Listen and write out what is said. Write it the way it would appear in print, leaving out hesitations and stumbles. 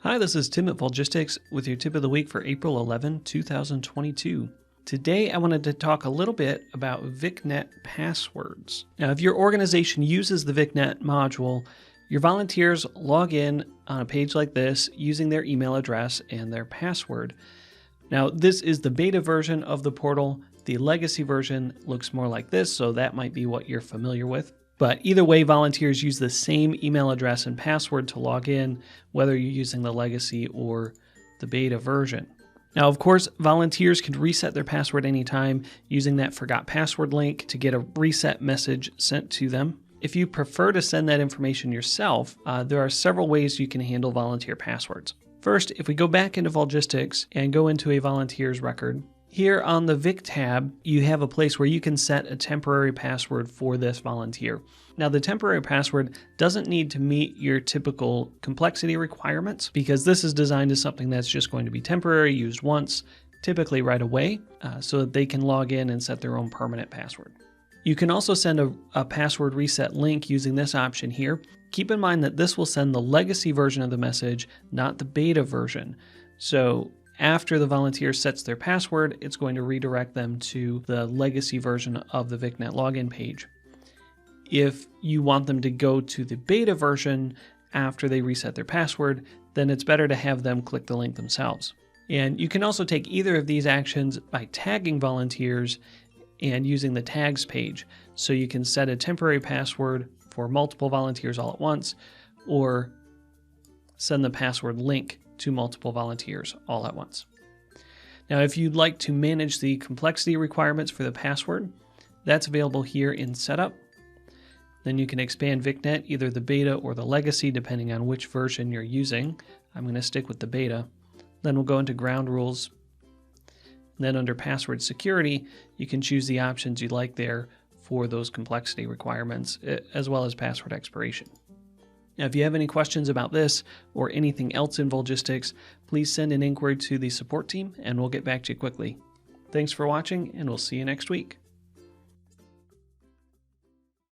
Hi, this is Tim at Volgistics with your tip of the week for April 11, 2022. Today, I wanted to talk a little bit about VicNet passwords. Now, if your organization uses the VicNet module, your volunteers log in on a page like this using their email address and their password. Now, this is the beta version of the portal. The legacy version looks more like this, so that might be what you're familiar with. But either way, volunteers use the same email address and password to log in, whether you're using the legacy or the beta version. Now, of course, volunteers can reset their password anytime using that forgot password link to get a reset message sent to them. If you prefer to send that information yourself, there are several ways you can handle volunteer passwords. First, if we go back into Volgistics and go into a volunteer's record, here on the Vic tab, you have a place where you can set a temporary password for this volunteer. Now, the temporary password doesn't need to meet your typical complexity requirements because this is designed as something that's just going to be temporary, used once, typically right away, so that they can log in and set their own permanent password. You can also send a password reset link using this option here. Keep in mind that this will send the legacy version of the message, not the beta version. So after the volunteer sets their password, it's going to redirect them to the legacy version of the VicNet login page. If you want them to go to the beta version after they reset their password, then it's better to have them click the link themselves. And you can also take either of these actions by tagging volunteers and using the tags page. So you can set a temporary password for multiple volunteers all at once, or send the password link to multiple volunteers all at once. Now, if you'd like to manage the complexity requirements for the password, that's available here in Setup. Then you can expand VicNet, either the beta or the legacy, depending on which version you're using. I'm going to stick with the beta. Then we'll go into Ground Rules. And then under Password Security, you can choose the options you like there for those complexity requirements, as well as password expiration. Now, if you have any questions about this or anything else in Volgistics, please send an inquiry to the support team and we'll get back to you quickly. Thanks for watching, and we'll see you next week.